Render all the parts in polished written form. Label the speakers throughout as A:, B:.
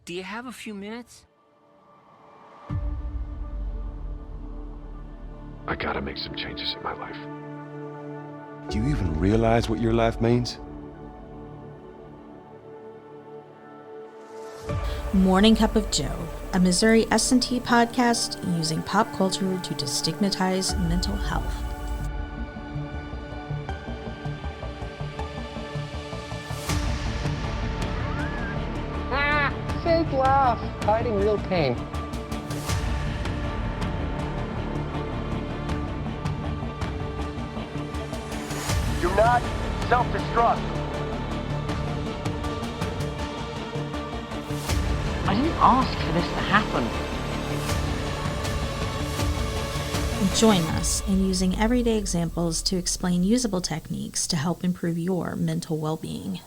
A: Do you have a few minutes?
B: I gotta make some changes in my life. Do you even realize what your life means?
C: Morning Cup of Joe, a Missouri S&T podcast using pop culture to destigmatize mental health.
D: Fake laugh, hiding real pain.
E: Do not self-destruct.
F: I didn't ask for this to happen.
C: Join us in using everyday examples to explain usable techniques to help improve your mental well-being.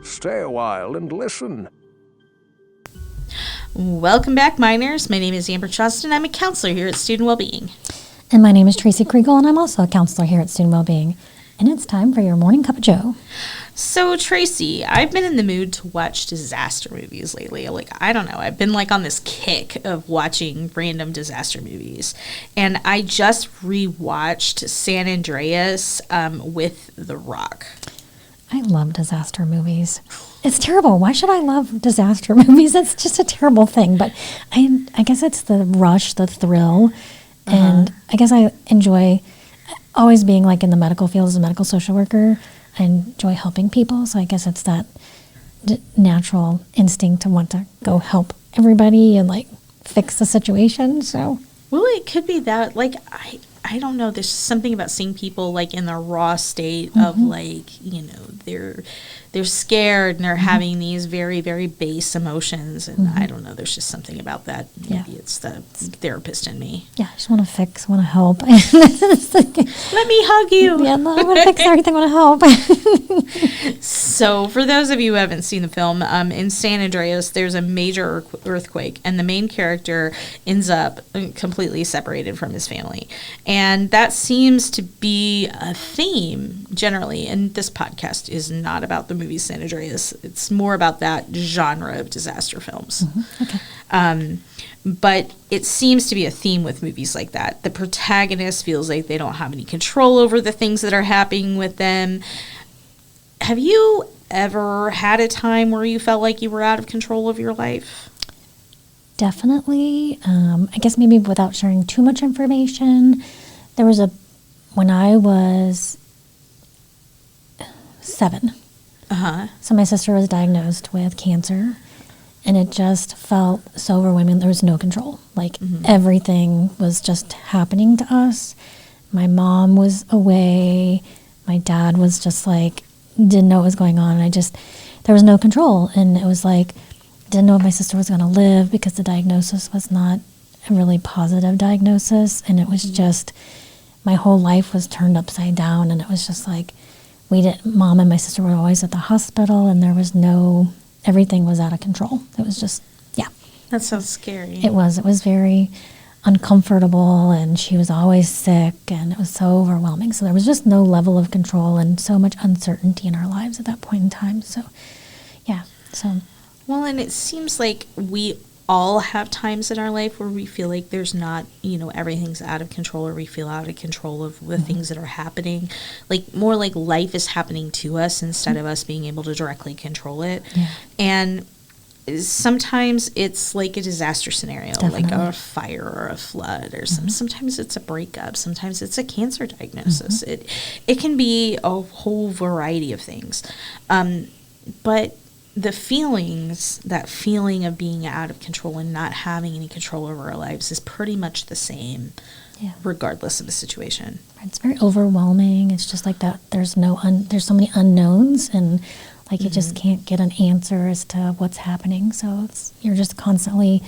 E: Stay a while and listen.
C: Welcome back, minors. My name is Amber Chustin. I'm a counselor here at Student Wellbeing.
G: And my name is Tracy Kriegel, and I'm also a counselor here at Student Wellbeing. And it's time for your Morning Cup of Joe.
C: So, Tracy, I've been in the mood to watch disaster movies lately. I don't know. I've been on this kick of watching random disaster movies. And I just rewatched San Andreas with The Rock.
G: I love disaster movies. It's terrible. Why should I love disaster movies? It's just a terrible thing. But I guess it's the rush, the thrill. And I guess I enjoy always being in the medical field as a medical social worker. I enjoy helping people. So I guess it's that natural instinct to want to go help everybody and fix the situation. So,
C: well, it could be that, I don't know. There's something about seeing people in their raw state of they're scared and they're having these very, very base emotions. And I don't know. There's just something about that. Maybe it's the therapist in me.
G: Yeah, I just want to fix, want to help.
C: Let me hug you.
G: Yeah, no, I want to fix everything, I want to help.
C: So for those of you who haven't seen the film, in San Andreas, there's a major earthquake, and the main character ends up completely separated from his family. And that seems to be a theme generally, and this podcast is not about the movie San Andreas. It's more about that genre of disaster films.
G: Okay.
C: But it seems to be a theme with movies like that. The protagonist feels like they don't have any control over the things that are happening with them. Have you ever had a time where you felt like you were out of control of your life?
G: Definitely. I guess maybe without sharing too much information, there was when I was 7. So my sister was diagnosed with cancer, and it just felt so overwhelming. There was no control. Everything was just happening to us. My mom was away. My dad was just didn't know what was going on. There was no control. And it was didn't know if my sister was going to live because the diagnosis was not a really positive diagnosis. And it was just, my whole life was turned upside down. And it was just Mom and my sister were always at the hospital, and there was everything was out of control. It was just, yeah.
C: That sounds scary.
G: It was very uncomfortable, and she was always sick, and it was so overwhelming. So there was just no level of control and so much uncertainty in our lives at that point in time. So, yeah.
C: Well, and it seems like we all have times in our life where we feel like there's not, everything's out of control, or we feel out of control of the things that are happening. More like life is happening to us instead of us being able to directly control it.
G: Yeah.
C: And sometimes it's like a disaster scenario,
G: Definitely.
C: like a fire or a flood, or sometimes it's a breakup, sometimes it's a cancer diagnosis. It can be a whole variety of things. But that feeling of being out of control and not having any control over our lives is pretty much the same, regardless of the situation.
G: It's very overwhelming. It's just that there's there's so many unknowns, and you just can't get an answer as to what's happening. So you're just constantly,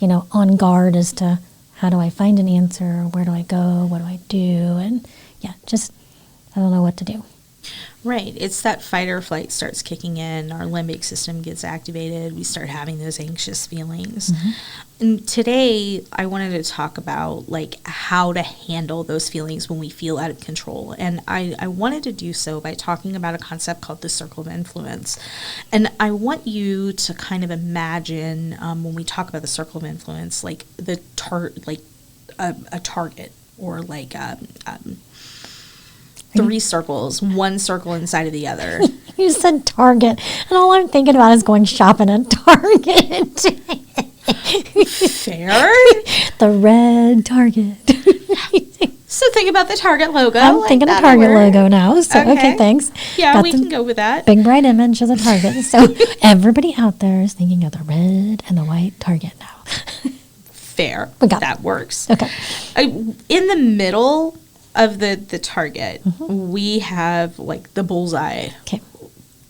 G: on guard as to how do I find an answer, where do I go, what do I do, and I don't know what to do.
C: Right. It's that fight or flight starts kicking in. Our limbic system gets activated. We start having those anxious feelings. And today, I wanted to talk about like how to handle those feelings when we feel out of control. And I wanted to do so by talking about a concept called the circle of influence. And I want you to kind of imagine when we talk about the circle of influence, like the a target or like three circles, one circle inside of the other.
G: You said Target, and all I'm thinking about is going shopping at Target.
C: Fair.
G: The red Target.
C: So think about the Target logo.
G: I'm
C: like
G: thinking the
C: that'll
G: Target
C: work.
G: logo now. So, okay, thanks.
C: Yeah,
G: Got
C: we
G: the
C: can go with that.
G: big bright image of the Target. So everybody out there is thinking of the red and the white Target now.
C: Fair.
G: We got
C: that works.
G: Okay.
C: In the middle of the target, we have like the bullseye.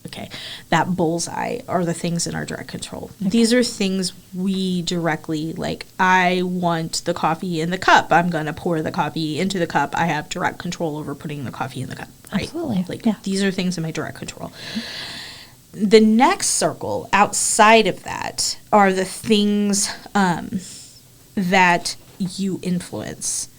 C: Okay. That bullseye are the things in our direct control. Okay. These are things we directly, like, I want the coffee in the cup. I'm going to pour the coffee into the cup. I have direct control over putting the coffee in the cup. Right?
G: Absolutely.
C: Like, these are things in my direct control. The next circle outside of that are the things that you influence.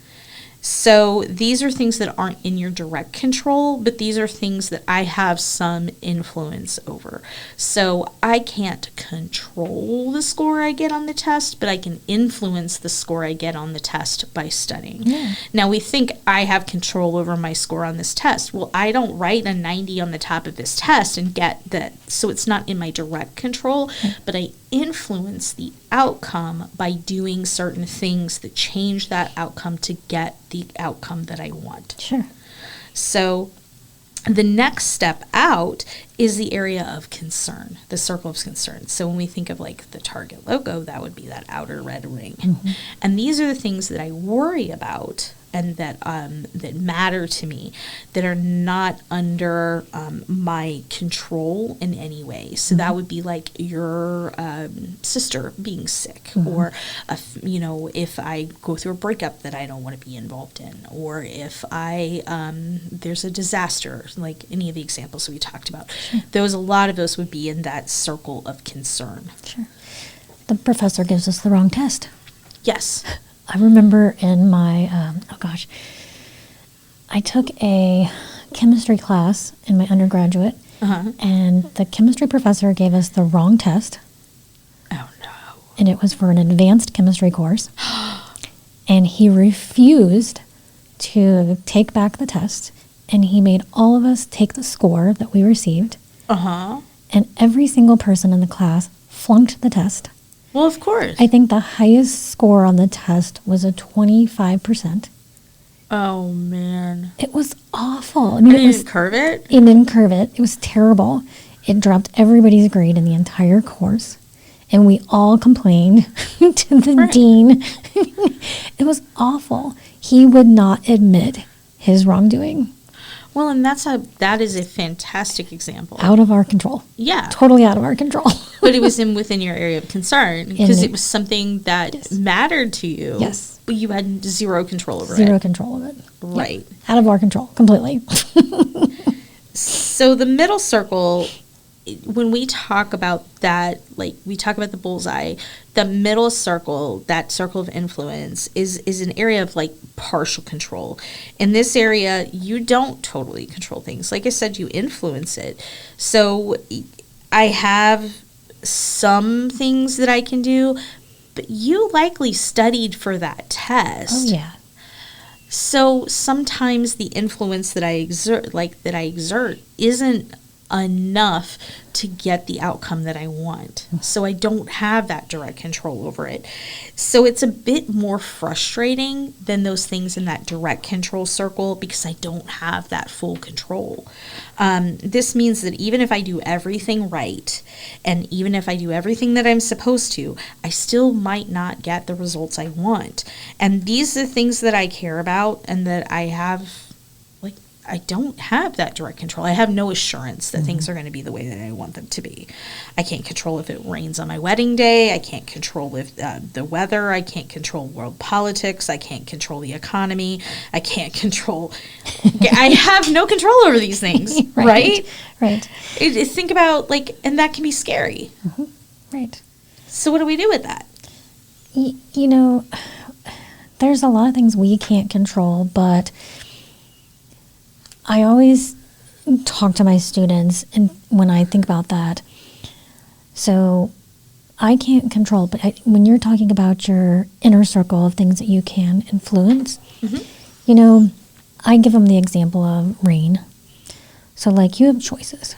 C: So these are things that aren't in your direct control, but these are things that I have some influence over. So I can't control the score I get on the test, but I can influence the score I get on the test by studying. Yeah. Now we think I have control over my score on this test. Well, I don't write a 90 on the top of this test and get that. So it's not in my direct control, but I influence the outcome by doing certain things that change that outcome to get the outcome that I want.
G: Sure.
C: So the next step out is the area of concern, the circle of concern. So when we think of like the Target logo, that would be that outer red ring. And these are the things that I worry about and that that matter to me, that are not under my control in any way. So that would be like your sister being sick, or if I go through a breakup that I don't want to be involved in, or if I there's a disaster, like any of the examples that we talked about. Sure. A lot of those would be in that circle of concern.
G: Sure. The professor gives us the wrong test.
C: Yes.
G: I remember in my, I took a chemistry class in my undergraduate, and the chemistry professor gave us the wrong test.
C: Oh, no.
G: And it was for an advanced chemistry course. And he refused to take back the test, and he made all of us take the score that we received. And every single person in the class flunked the test.
C: Well, of course.
G: I think the highest score on the test was a 25%.
C: Oh, man.
G: It was awful. I mean,
C: it didn't curve it?
G: It didn't curve it. It was terrible. It dropped everybody's grade in the entire course. And we all complained to the dean. It was awful. He would not admit his wrongdoing.
C: Well, and that is a fantastic example.
G: Out of our control.
C: Yeah.
G: Totally out of our control.
C: But it was within your area of concern because it was something that mattered to you.
G: Yes.
C: But you had zero control over it.
G: Zero control of it.
C: Right.
G: Yep. Out of our control, completely.
C: So the middle circle, when we talk about that, like we talk about the bullseye, the middle circle, that circle of influence is an area of like partial control. In this area, you don't totally control things. Like I said, you influence it. So I have some things that I can do, but you likely studied for that test.
G: Oh, yeah.
C: So sometimes the influence that I exert isn't enough to get the outcome that I want. So I don't have that direct control over it. So it's a bit more frustrating than those things in that direct control circle because I don't have that full control. This means that even if I do everything right, and even if I do everything that I'm supposed to, I still might not get the results I want. And these are the things that I care about and that I have I don't have that direct control. I have no assurance that things are going to be the way that I want them to be. I can't control if it rains on my wedding day. I can't control if the weather. I can't control world politics. I can't control the economy. I can't control. I have no control over these things, right?
G: Right.
C: Think about and that can be scary.
G: Right.
C: So what do we do with that?
G: You know, there's a lot of things we can't control, but I always talk to my students, and when I think about that, so I can't control, but when you're talking about your inner circle of things that you can influence, you know, I give them the example of rain. So, like, you have choices.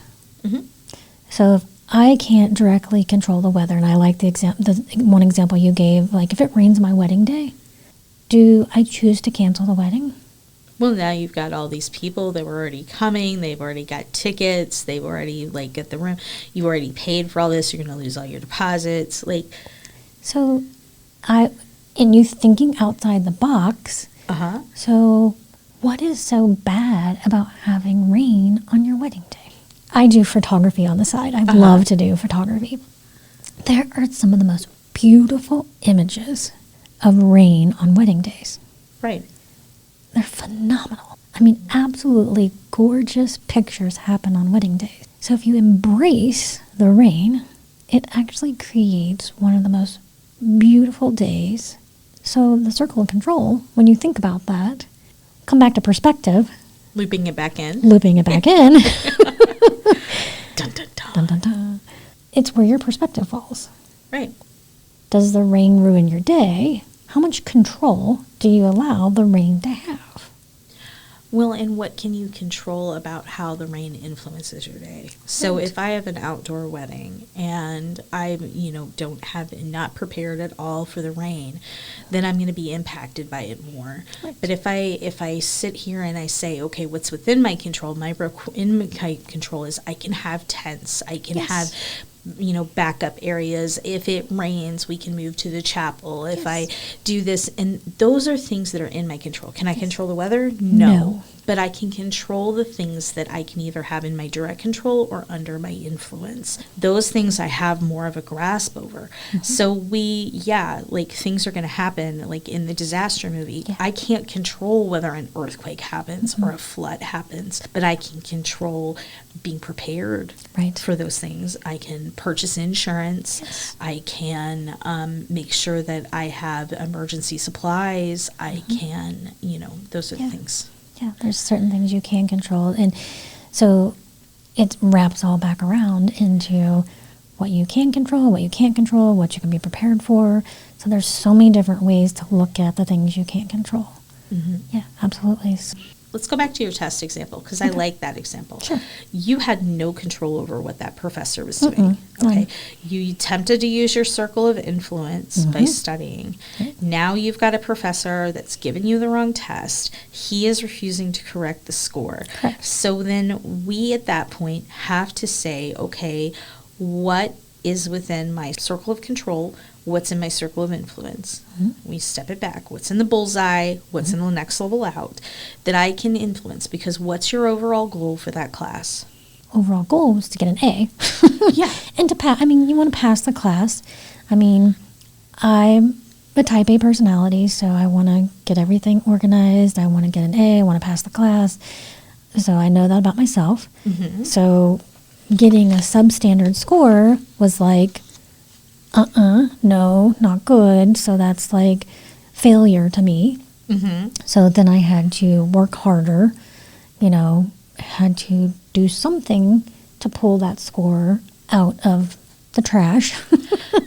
G: So if I can't directly control the weather, and I like the one example you gave, like if it rains my wedding day, do I choose to cancel the wedding?
C: Well, now you've got all these people that were already coming. They've already got tickets. They've already get the room. You already paid for all this. You're going to lose all your deposits.
G: So, and you thinking outside the box. So, what is so bad about having rain on your wedding day? I do photography on the side. I love to do photography. There are some of the most beautiful images of rain on wedding days.
C: Right.
G: They're phenomenal. I mean, absolutely gorgeous pictures happen on wedding days. So if you embrace the rain, it actually creates one of the most beautiful days. So the circle of control, when you think about that, come back to perspective.
C: Looping it back in.
G: Dun,
C: Dun, dun, dun.
G: dun, dun. It's where your perspective falls.
C: Right.
G: Does the rain ruin your day? How much control do you allow the rain to have?
C: Well, and what can you control about how the rain influences your day? So if I have an outdoor wedding and I, not prepared at all for the rain, then I'm going to be impacted by it more.
G: Right.
C: But if I sit here and I say, okay, what's within my control? My control is I can have tents. I can have backup areas. If it rains, we can move to the chapel. If I do this, and those are things that are in my control. Can I control the weather? No. But I can control the things that I can either have in my direct control or under my influence. Those things I have more of a grasp over. So things are going to happen, like in the disaster movie. I can't control whether an earthquake happens or a flood happens, but I can control being prepared for those things. I can purchase insurance. I can make sure that I have emergency supplies. I can, those are the things.
G: Yeah, there's certain things you can control. And so it wraps all back around into what you can control, what you can't control, what you can be prepared for. So there's so many different ways to look at the things you can't control. Yeah, absolutely.
C: Let's go back to your test example, because I like that example. Sure. You had no control over what that professor was doing. Okay. You attempted to use your circle of influence by studying. Now you've got a professor that's given you the wrong test. He is refusing to correct the score.
G: Correct.
C: So then we at that point have to say, okay, what is within my circle of control? What's in my circle of influence? We step it back. What's in the bullseye? What's in the next level out that I can influence? Because what's your overall goal for that class?
G: Overall goal was to get an A.
C: Yeah.
G: And to pass. I mean, you want to pass the class. I mean, I'm a type A personality, so I want to get everything organized. I want to get an A. I want to pass the class. So I know that about myself. So getting a substandard score was like, no, not good. So that's like failure to me. So then I had to work harder, had to do something to pull that score out of the trash.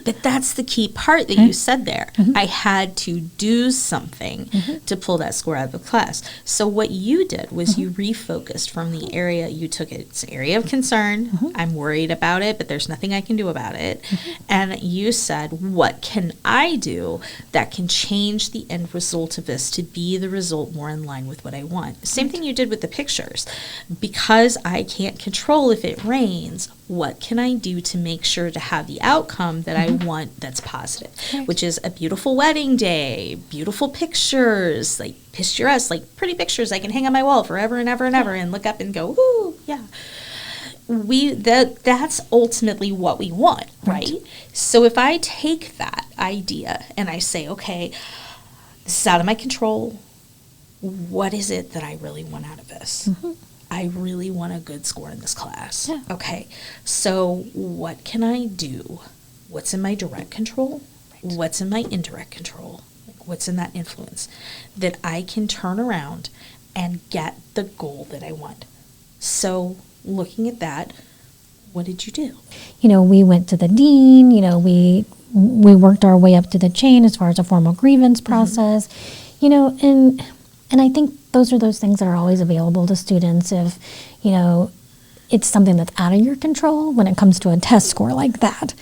C: But that's the key part that you said there. I had to do something to pull that score out of the class. So what you did was you refocused from the area, you took it's an area of concern. I'm worried about it, but there's nothing I can do about it. And you said, what can I do that can change the end result of this to be the result more in line with what I want? Same thing you did with the pictures. Because I can't control if it rains, what can I do to make sure to have the outcome that I want that's positive, which is a beautiful wedding day, beautiful pictures, like picturesque, like pretty pictures I can hang on my wall forever and ever and ever and look up and go, ooh, yeah. That's ultimately what we want, right? So if I take that idea and I say, okay, this is out of my control, what is it that I really want out of this? I really want a good score in this class. Yeah. Okay, so what can I do? What's in my direct control? What's in my indirect control? What's in that influence that I can turn around and get the goal that I want? So looking at that, what did you do?
G: You know, we went to the dean, you know, we worked our way up to the chain as far as a formal grievance process, you know, and I think those are those things that are always available to students if, you know, it's something that's out of your control when it comes to a test score like that.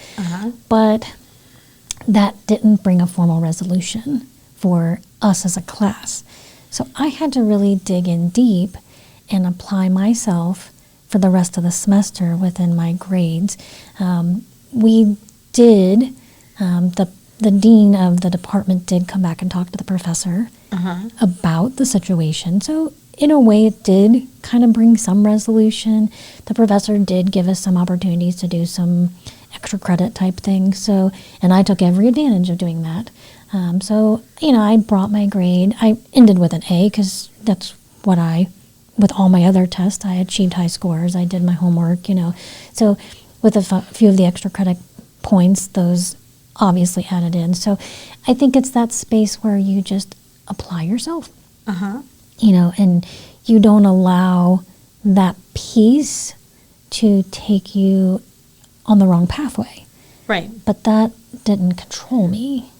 G: But that didn't bring a formal resolution for us as a class. So I had to really dig in deep and apply myself for the rest of the semester within my grades. We did, the dean of the department did come back and talk to the professor about the situation. So in a way, it did kind of bring some resolution. The professor did give us some opportunities to do some extra credit type things. So, and I took every advantage of doing that. So, you know, I brought my grade. I ended with an A because that's what with all my other tests, I achieved high scores. I did my homework, you know. So with a few of the extra credit points, those obviously added in. So I think it's that space where you just apply yourself, you know, and you don't allow that piece to take you on the wrong pathway.
C: Right.
G: But that didn't control me.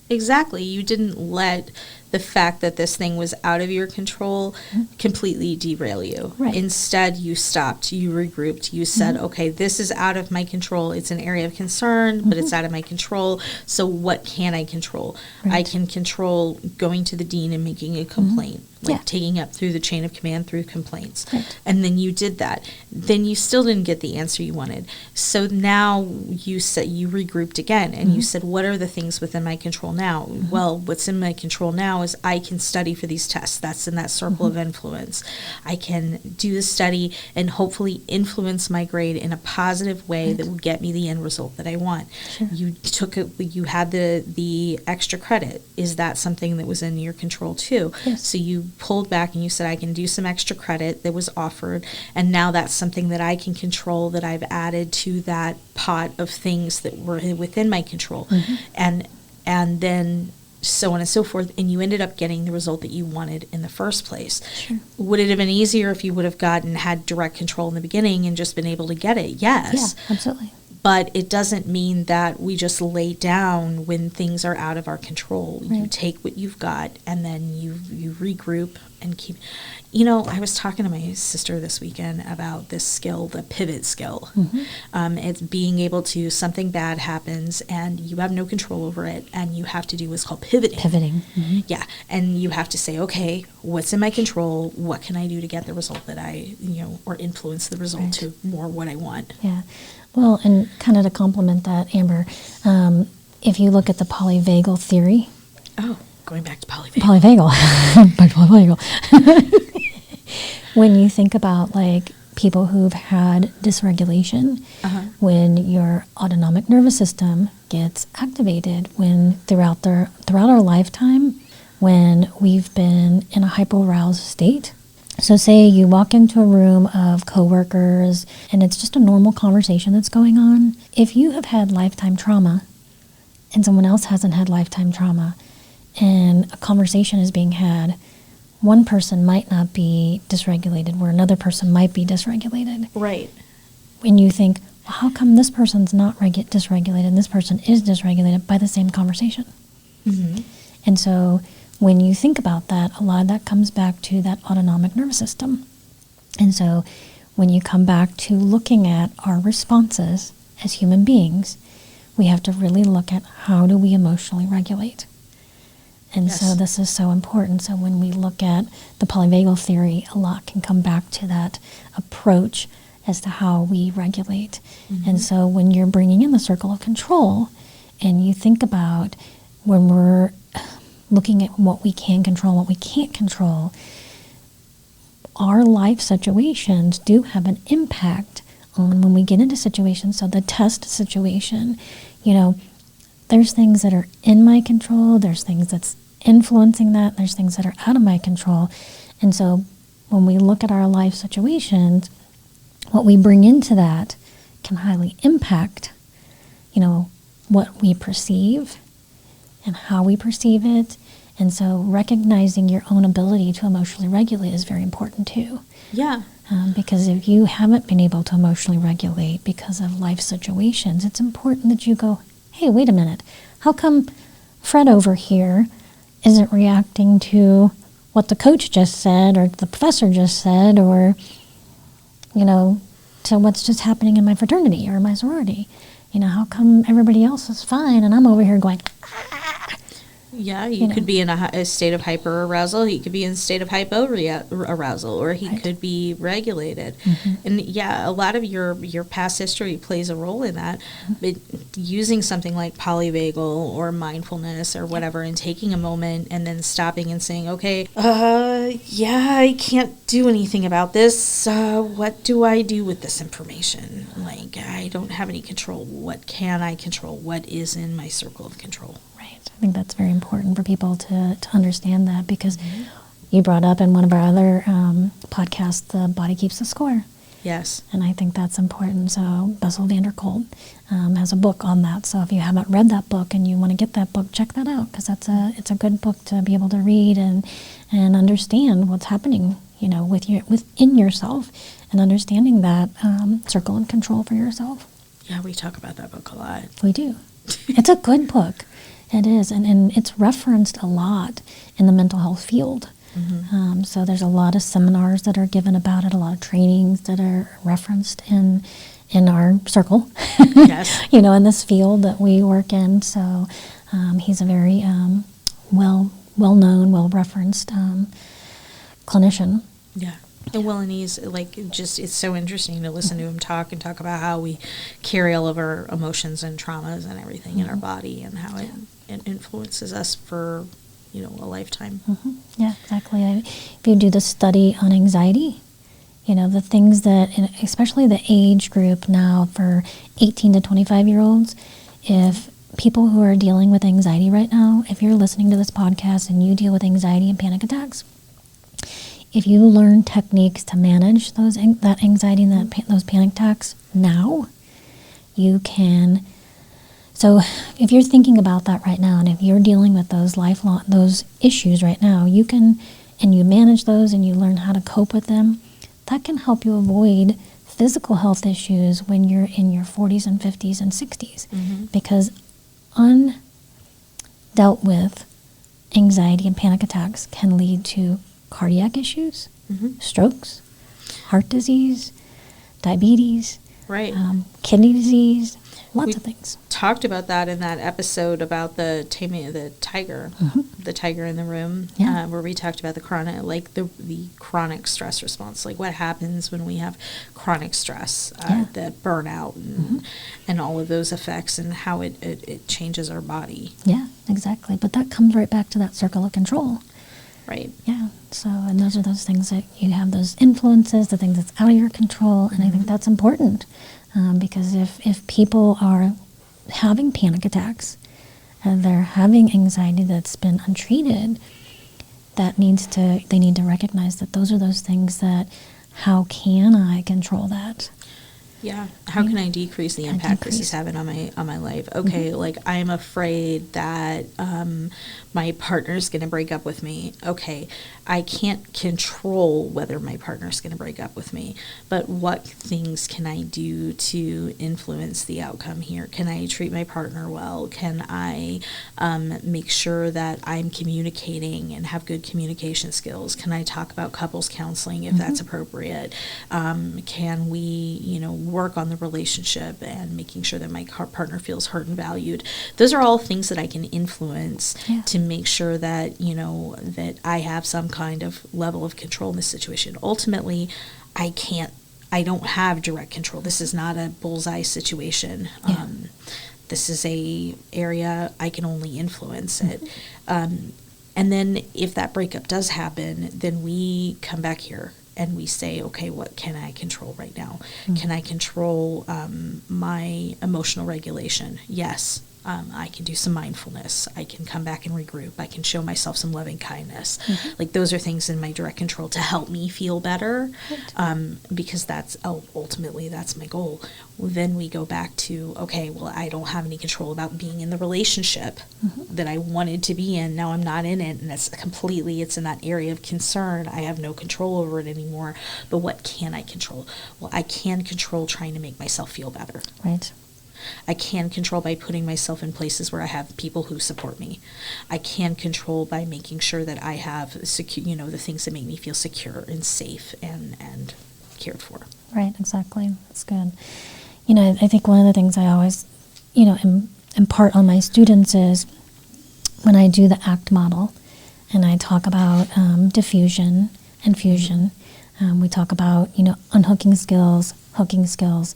C: Exactly. You didn't let the fact that this thing was out of your control completely derail you.
G: Right.
C: Instead, you stopped, you regrouped, you said, okay, this is out of my control. It's an area of concern, but it's out of my control. So what can I control?
G: Right.
C: I can control going to the dean and making a complaint, like taking up through the chain of command through complaints. Right. And then you did that. Then you still didn't get the answer you wanted. So now you said you regrouped again and you said, what are the things within my control now? Well, what's in my control now is I can study for these tests. That's in that circle of influence. I can do the study and hopefully influence my grade in a positive way that will get me the end result that I want. Sure. You had the extra credit. Is that something that was in your control too? Yes. So you pulled back and you said, I can do some extra credit that was offered, and now that's something that I can control, that I've added to that pot of things that were within my control. And then so on and so forth, and you ended up getting the result that you wanted in the first place. Sure. Would it have been easier if you would have had direct control in the beginning and just been able to get it? Yes.
G: Yeah, absolutely.
C: But it doesn't mean that we just lay down when things are out of our control. Right. You take what you've got and then you regroup and keep. You know, I was talking to my sister this weekend about this skill, the pivot skill. It's being able to, something bad happens and you have no control over it and you have to do what's called pivoting. Yeah. And you have to say, okay, what's in my control? What can I do to get the result that or influence the result to more what I want? Yeah.
G: Well, and kind of to complement that, Amber, if you look at the polyvagal theory.
C: Oh, going back to polyvagal.
G: Back to polyvagal. When you think about like people who've had dysregulation, when your autonomic nervous system gets activated, when throughout our lifetime, when we've been in a hyperaroused state. So say you walk into a room of coworkers and it's just a normal conversation that's going on. If you have had lifetime trauma and someone else hasn't had lifetime trauma and a conversation is being had, one person might not be dysregulated where another person might be dysregulated.
C: Right.
G: When you think, well, how come this person's not dysregulated and this person is dysregulated by the same conversation? And so when you think about that, a lot of that comes back to that autonomic nervous system. And so when you come back to looking at our responses as human beings, we have to really look at how do we emotionally regulate. And so this is so important. So when we look at the polyvagal theory, a lot can come back to that approach as to how we regulate. And so when you're bringing in the circle of control and you think about when we're looking at what we can control, what we can't control, our life situations do have an impact on when we get into situations. So the test situation, you know, there's things that are in my control, there's things that's influencing that, there's things that are out of my control. And so when we look at our life situations, what we bring into that can highly impact, you know, what we perceive and how we perceive it. And so recognizing your own ability to emotionally regulate is very important too.
C: Yeah.
G: Because if you haven't been able to emotionally regulate because of life situations, it's important that you go, hey, wait a minute. How come Fred over here isn't reacting to what the coach just said or the professor just said or, you know, to what's just happening in my fraternity or my sorority? You know, how come everybody else is fine and I'm over here going,
C: Yeah, you could be in a state of hyper-arousal. He could be in a state of hypo-arousal, or he could be regulated. And yeah, a lot of your past history plays a role in that. But using something like polyvagal or mindfulness or whatever and taking a moment and then stopping and saying, okay, yeah, I can't do anything about this. What do I do with this information? Like, I don't have any control. What can I control? What is in my circle of control?
G: I think that's very important for people to understand that, because you brought up in one of our other podcasts, the body keeps the score.
C: Yes.
G: And I think that's important. So Bessel van der Kolk has a book on that. So if you haven't read that book and you want to get that book, check that out, because it's a good book to be able to read and understand what's happening, you know, within yourself, and understanding that circle and control for yourself.
C: Yeah, we talk about that book a lot.
G: We do. It's a good book. It is, and it's referenced a lot in the mental health field. So there's a lot of seminars that are given about it, a lot of trainings that are referenced in our circle,
C: Yes.
G: you know, in this field that we work in. So he's a very well-known, well-referenced clinician.
C: Yeah. And he's it's so interesting to listen to him talk about how we carry all of our emotions and traumas and everything in our body, and how it influences us for, you know, a lifetime.
G: Yeah, exactly. If you do the study on anxiety, you know, the things that, especially the age group now for 18 to 25-year-olds, if people who are dealing with anxiety right now, if you're listening to this podcast and you deal with anxiety and panic attacks, if you learn techniques to manage that anxiety and those panic attacks now, you can. So if you're thinking about that right now, and if you're dealing with those issues right now, you can, and you manage those and you learn how to cope with them, that can help you avoid physical health issues when you're in your 40s and 50s and 60s. Because undealt with anxiety and panic attacks can lead to cardiac issues, strokes, heart disease, diabetes,
C: Right.
G: Kidney disease, lots of things.
C: Talked about that in that episode about the taming of the tiger, the tiger in the room, where we talked about the chronic stress response, like what happens when we have chronic stress, the burnout and all of those effects, and how it changes our body.
G: Yeah, exactly. But that comes right back to that circle of control.
C: Right.
G: Yeah. So, and those are those things that you have, those influences, the things that's out of your control. And I think that's important, because if people are having panic attacks and they're having anxiety that's been untreated, they need to recognize that those are those things that, how can I control that?
C: Yeah. How can I decrease the impact this is having on my life? Okay, like I'm afraid that my partner's going to break up with me. Okay, I can't control whether my partner's going to break up with me, but what things can I do to influence the outcome here? Can I treat my partner well? Can I make sure that I'm communicating and have good communication skills? Can I talk about couples counseling if that's appropriate? Can we, work on the relationship and making sure that my partner feels heard and valued? Those are all things that I can influence to make sure that, that I have some kind of level of control in this situation. Ultimately, I can't I don't have direct control. This is not a bullseye situation.
G: Yeah.
C: This is a area I can only influence it. And then if that breakup does happen, then we come back here and we say, okay, what can I control right now? Can I control my emotional regulation? Yes. I can do some mindfulness. I can come back and regroup. I can show myself some loving kindness. Like those are things in my direct control to help me feel better, because that's ultimately that's my goal. Then we go back to, okay, well, I don't have any control about being in the relationship that I wanted to be in. Now I'm not in it, and it's in that area of concern. I have no control over it anymore. But what can I control? Well, I can control trying to make myself feel better.
G: Right.
C: I can control by putting myself in places where I have people who support me. I can control by making sure that I have the things that make me feel secure and safe and cared for.
G: Right, exactly. That's good. I think one of the things I always, impart on my students is when I do the ACT model and I talk about diffusion and fusion, we talk about, unhooking skills, hooking skills,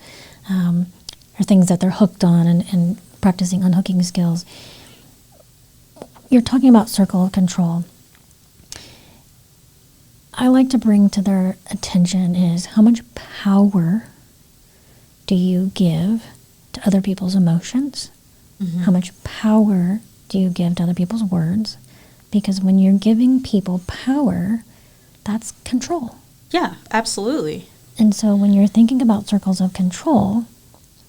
G: or things that they're hooked on and practicing unhooking skills. You're talking about circle of control. I like to bring to their attention is how much power do you give to other people's emotions? How much power do you give to other people's words? Because when you're giving people power, that's control.
C: Yeah, absolutely.
G: And so when you're thinking about circles of control,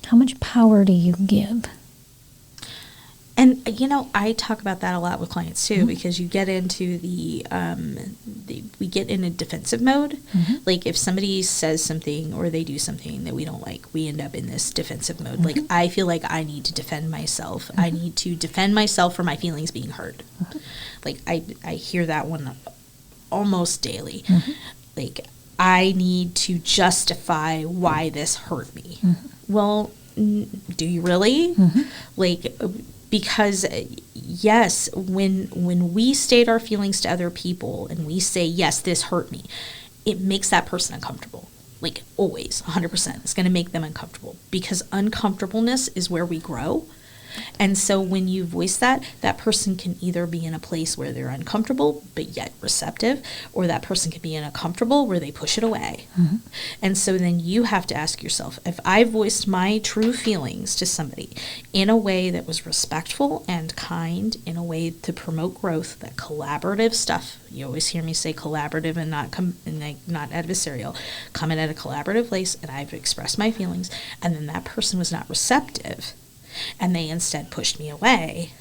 G: how much power do you give?
C: And, I talk about that a lot with clients too, because you get into we get in a defensive mode. Like if somebody says something or they do something that we don't like, we end up in this defensive mode. Like I feel like I need to defend myself. I need to defend myself for my feelings being hurt. Like I hear that one almost daily. Like I need to justify why this hurt me. Well, do you really? Like, because yes, when we state our feelings to other people and we say, yes, this hurt me, it makes that person uncomfortable. Like always, 100%. It's going to make them uncomfortable because uncomfortableness is where we grow. And so when you voice that person can either be in a place where they're uncomfortable but yet receptive, or that person can be in a comfortable where they push it away. And so then you have to ask yourself, if I voiced my true feelings to somebody in a way that was respectful and kind, in a way to promote growth, that collaborative stuff, you always hear me say collaborative and not adversarial, coming at a collaborative place, and I've expressed my feelings, and then that person was not receptive, and they instead pushed me away,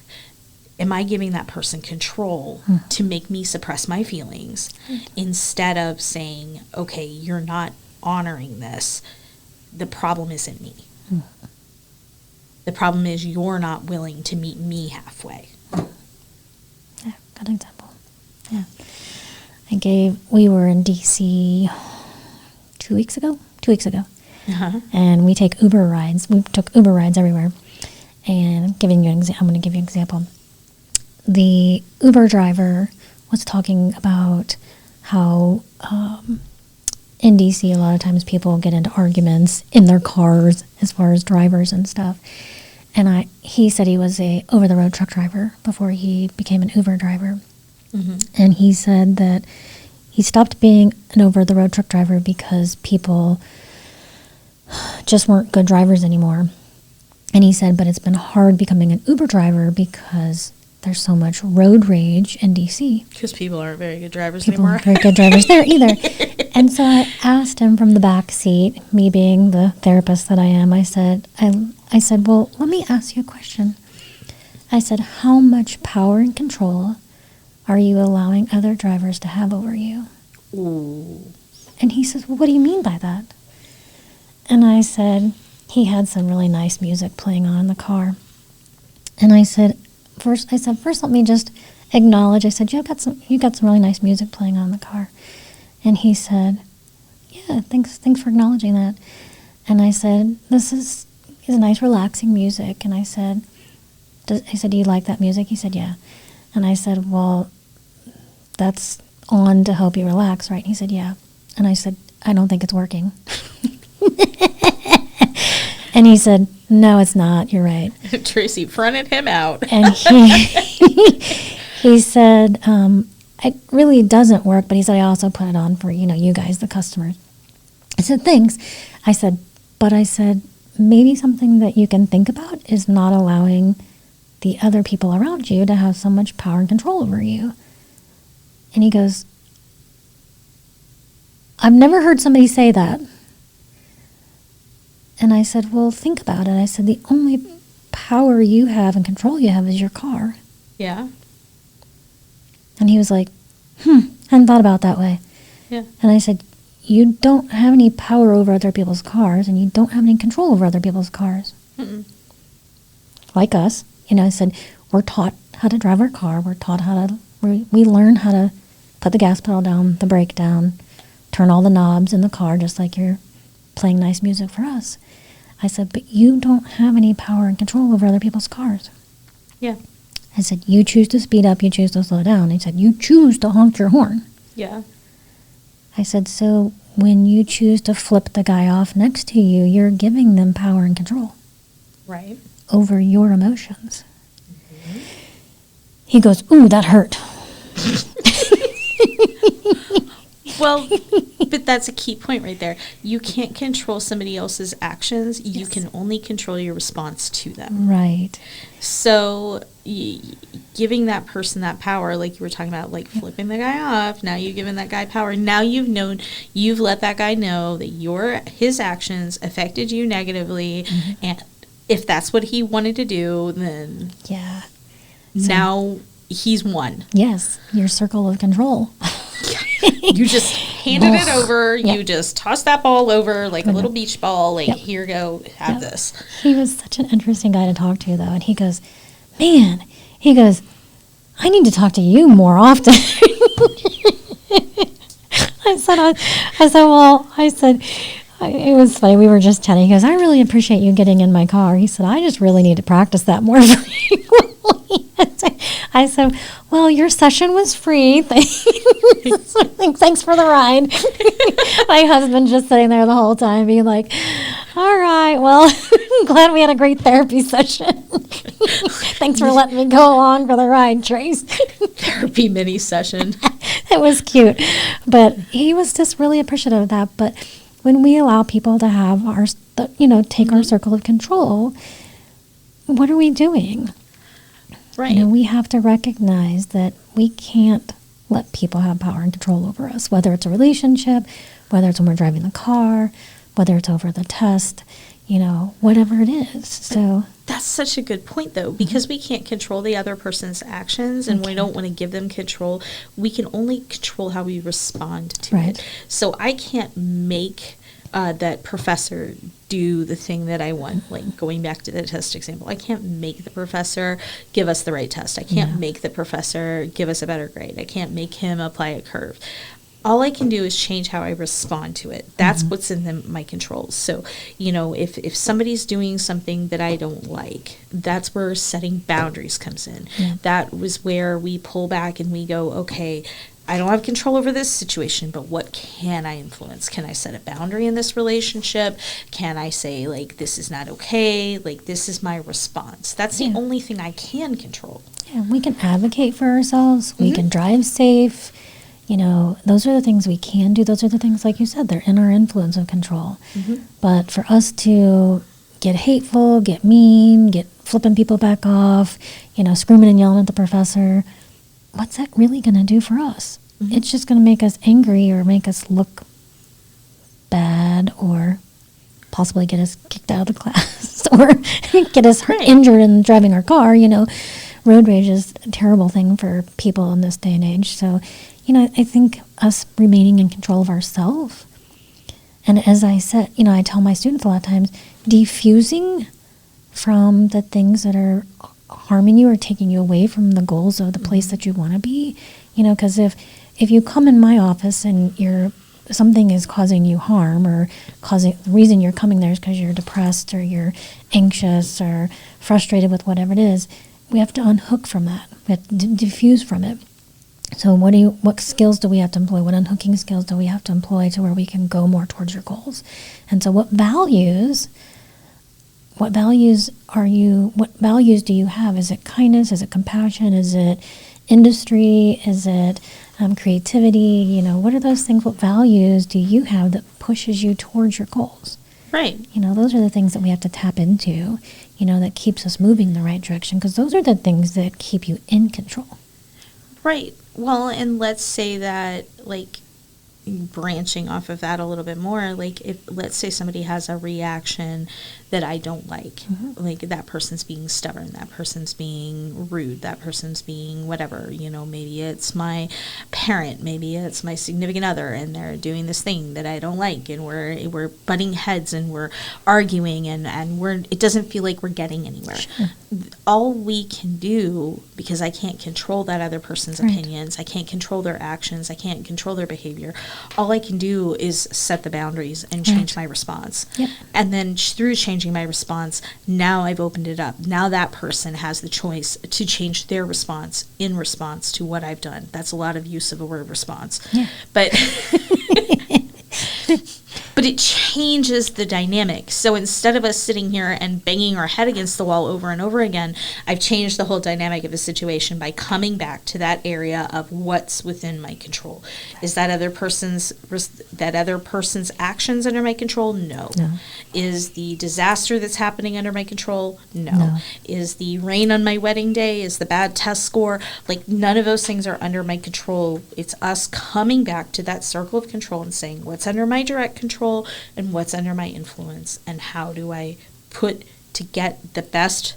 C: am I giving that person control to make me suppress my feelings instead of saying, okay, you're not honoring this. The problem isn't me. The problem is you're not willing to meet me halfway.
G: Yeah, good example. Yeah. We were in DC 2 weeks ago, and we take Uber rides. We took Uber rides everywhere. And I'm going to give you an example. The Uber driver was talking about how in DC a lot of times people get into arguments in their cars as far as drivers and stuff. And he said he was a over-the-road truck driver before he became an Uber driver. And he said that he stopped being an over-the-road truck driver because people just weren't good drivers anymore. And he said, but it's been hard becoming an Uber driver because there's so much road rage in DC.
C: Because people aren't very good drivers
G: People
C: anymore.
G: aren't very good drivers there either. And so I asked him from the back seat, me being the therapist that I am, I said, well, let me ask you a question. I said, how much power and control are you allowing other drivers to have over you?
C: Ooh.
G: And he says, well, what do you mean by that? And I said, he had some really nice music playing on in the car. And I said, first let me just acknowledge. I said, you got some really nice music playing on in the car. And he said, yeah, thanks for acknowledging that. And I said, this is nice, relaxing music. And I said, do you like that music? He said, yeah. And I said, well, that's on to help you relax, right? And he said, yeah. And I said, I don't think it's working. And he said, no, it's not. You're right.
C: Tracy fronted him out.
G: And he said, it really doesn't work, but he said, I also put it on for, you guys, the customers. I said, thanks. I said, maybe something that you can think about is not allowing the other people around you to have so much power and control over you. And he goes, I've never heard somebody say that. And I said, well, think about it. I said, the only power you have and control you have is your car.
C: Yeah.
G: And he was like, hadn't thought about it that way.
C: Yeah.
G: And I said, you don't have any power over other people's cars, and you don't have any control over other people's cars.
C: Mm-mm.
G: Like us. I said, we're taught how to drive our car. We're taught we learn how to put the gas pedal down, the brake down, turn all the knobs in the car, just like you're playing nice music for us. I said, but you don't have any power and control over other people's cars.
C: Yeah.
G: I said, you choose to speed up, you choose to slow down. He said, you choose to honk your horn.
C: Yeah.
G: I said, so when you choose to flip the guy off next to you, you're giving them power and control.
C: Right.
G: Over your emotions. Mm-hmm. He goes, ooh, that hurt.
C: Well, but that's a key point right there. You can't control somebody else's actions. You
G: Yes.
C: can only control your response to them.
G: Right.
C: So giving that person that power, like you were talking about, like flipping the guy off, now you've given that guy power. Now you've let that guy know that his actions affected you negatively. Mm-hmm. And if that's what he wanted to do, then
G: yeah.
C: Now he's won.
G: Yes, your circle of control.
C: You just handed it over.
G: Yep.
C: You just tossed that ball over like a little beach ball. Like, here you go, have this.
G: He was such an interesting guy to talk to, though. And he goes, I need to talk to you more often. It was funny. We were just chatting. He goes, I really appreciate you getting in my car. He said, I just really need to practice that more frequently. I said, well, your session was free. Thanks for the ride. My husband just sitting there the whole time being like, all right, well, I'm glad we had a great therapy session. Thanks for letting me go along for the ride, Trace.
C: Therapy mini session.
G: It was cute. But he was just really appreciative of that. But when we allow people to have take our circle of control, what are we doing?
C: Right.
G: We have to recognize that we can't let people have power and control over us, whether it's a relationship, whether it's when we're driving the car, whether it's over the test, whatever it is. So
C: that's such a good point, though, because we can't control the other person's actions, and we don't want to give them control. We can only control how we respond to it. So I can't make that professor do the thing that I want, like going back to the test example. I can't make the professor give us the right test. I can't make the professor give us a better grade. I can't make him apply a curve. All I can do is change how I respond to it. That's what's in my control. So, if somebody's doing something that I don't like, that's where setting boundaries comes in. Yeah. That was where we pull back and we go, okay, I don't have control over this situation, but what can I influence? Can I set a boundary in this relationship? Can I say, like, this is not okay? Like, this is my response. That's the only thing I can control. Yeah,
G: we can advocate for ourselves. We can drive safe. Those are the things we can do. Those are the things, like you said, they're in our influence of control. Mm-hmm. But for us to get hateful, get mean, get flipping people back off, screaming and yelling at the professor, what's that really going to do for us? Mm-hmm. It's just going to make us angry or make us look bad or possibly get us kicked out of the class or get us injured in driving our car. Road rage is a terrible thing for people in this day and age. So, I think us remaining in control of ourselves. And as I said, I tell my students a lot of times, defusing from the things that are harming you or taking you away from the goals of the place that you want to be, because if you come in my office and something is causing you harm or the reason you're coming there is because you're depressed or you're anxious or frustrated with whatever it is, we have to unhook from that. We have to diffuse from it. So what skills do we have to employ? What unhooking skills do we have to employ to where we can go more towards your goals? And so what values do you have? Is it kindness? Is it compassion? Is it industry? Is it creativity? What are those things? What values do you have that pushes you towards your goals?
C: Right.
G: Those are the things that we have to tap into, that keeps us moving in the right direction, because those are the things that keep you in control.
C: Right. Well, and let's say that, branching off of that a little bit more, if let's say somebody has a reaction that I don't like, that person's being stubborn, that person's being rude, that person's being whatever, maybe it's my parent, maybe it's my significant other, and they're doing this thing that I don't like, and we're butting heads and we're arguing, and it doesn't feel like we're getting anywhere. Sure. All we can do, because I can't control that other person's opinions, I can't control their actions, I can't control their behavior, all I can do is set the boundaries and change my response. Yep. And then through changing my response, now I've opened it up. Now that person has the choice to change their response in response to what I've done. That's a lot of use of the word response. Yeah. But but it changes the dynamic. So instead of us sitting here and banging our head against the wall over and over again, I've changed the whole dynamic of the situation by coming back to that area of what's within my control. Is that other person's actions under my control? No. Is the disaster that's happening under my control? No. Is the rain on my wedding day? Is the bad test score? None of those things are under my control. It's us coming back to that circle of control and saying, what's under my direct control and what's under my influence, and how do I put to get the best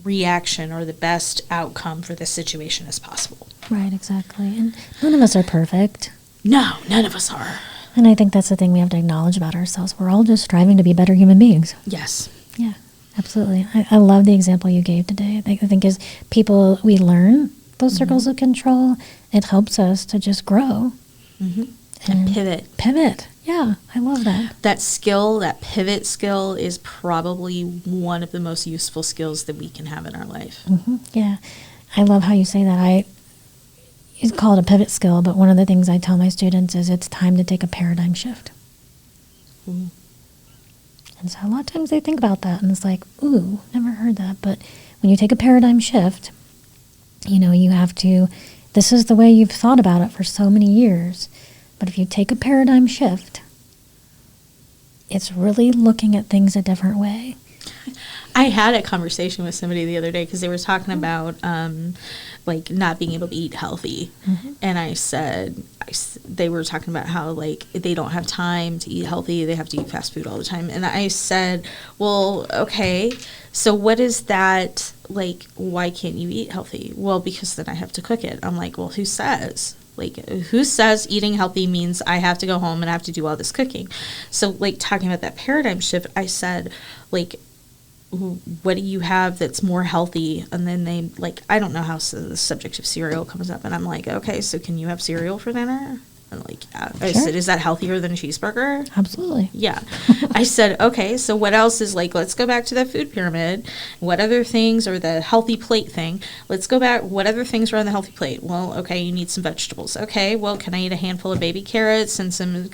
C: reaction or the best outcome for the situation as possible.
G: Right, exactly. And none of us are perfect.
C: No, none of us are.
G: And I think that's the thing we have to acknowledge about ourselves. We're all just striving to be better human beings.
C: Yes.
G: Yeah, absolutely. I love the example you gave today. I think as people, we learn those circles of control, it helps us to just grow.
C: And pivot.
G: Yeah, I love that.
C: That skill, that pivot skill, is probably one of the most useful skills that we can have in our life.
G: Yeah, I love how you say that. You call it a pivot skill, but one of the things I tell my students is it's time to take a paradigm shift. And so a lot of times they think about that, and it's like, ooh, never heard that. But when you take a paradigm shift, you have to, this is the way you've thought about it for so many years. But if you take a paradigm shift, it's really looking at things a different way.
C: I had a conversation with somebody the other day because they were talking about not being able to eat healthy. And I said, they were talking about how they don't have time to eat healthy. They have to eat fast food all the time. And I said, well, okay, so what is that, why can't you eat healthy? Well, because then I have to cook it. I'm like, well, who says? Who says eating healthy means I have to go home and I have to do all this cooking? So, talking about that paradigm shift, I said, what do you have that's more healthy? And then they, I don't know how the subject of cereal comes up. And I'm like, okay, so can you have cereal for dinner? And yeah. I said, is that healthier than a cheeseburger?
G: Absolutely.
C: Yeah. I said, okay, so what else is let's go back to that food pyramid. What other things, or the healthy plate thing, let's go back, what other things are on the healthy plate? Well, okay, you need some vegetables. Okay, well, can I eat a handful of baby carrots and some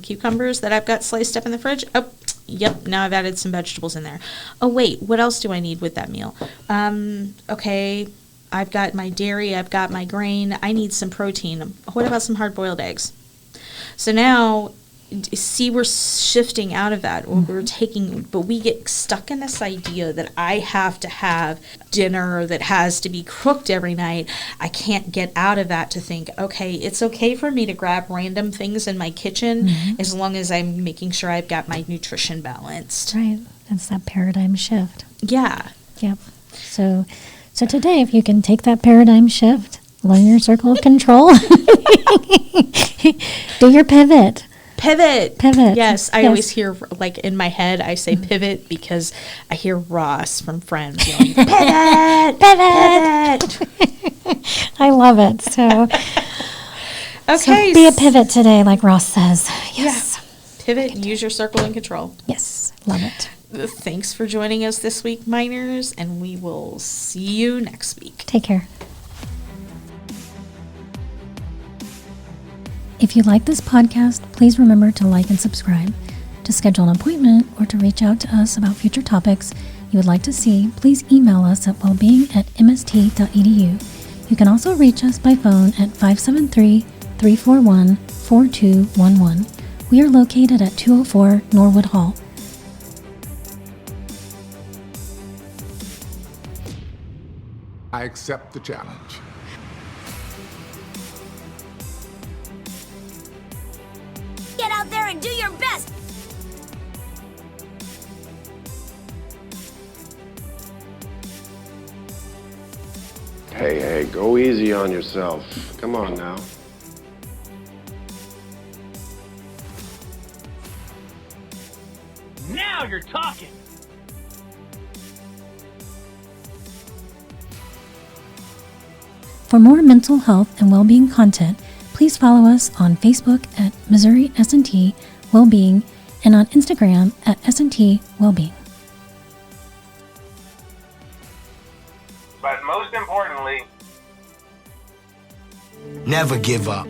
C: cucumbers that I've got sliced up in the fridge? Oh, yep, now I've added some vegetables in there. Oh, wait, what else do I need with that meal? Okay, I've got my dairy, I've got my grain, I need some protein. What about some hard-boiled eggs? So now, see, we're shifting out of that. But we get stuck in this idea that I have to have dinner that has to be cooked every night. I can't get out of that to think, okay, it's okay for me to grab random things in my kitchen as long as I'm making sure I've got my nutrition balanced.
G: Right. That's that paradigm shift.
C: Yeah.
G: Yep. So today, if you can take that paradigm shift, learn your circle of control, do your pivot.
C: Pivot. Yes, I
G: Yes.
C: always hear, in my head, I say pivot because I hear Ross from Friends yelling, pivot, pivot.
G: I love it. So be a pivot today, like Ross says. Yes.
C: Yeah. Pivot and use your circle and control.
G: Yes. Love it.
C: Thanks for joining us this week, miners, and we will see you next week.
G: Take care. If you like this podcast, please remember to like and subscribe. To schedule an appointment or to reach out to us about future topics you would like to see, please email us at wellbeing@mst.edu. You can also reach us by phone at 573-341-4211. We are located at 204 Norwood Hall.
E: I accept the challenge.
A: Get out there and do your best!
B: Hey, go easy on yourself. Come on now.
H: Now you're talking!
G: For more mental health and well-being content, please follow us on Facebook at Missouri S&T Wellbeing and on Instagram at S&T Wellbeing.
H: But most importantly,
I: never give up.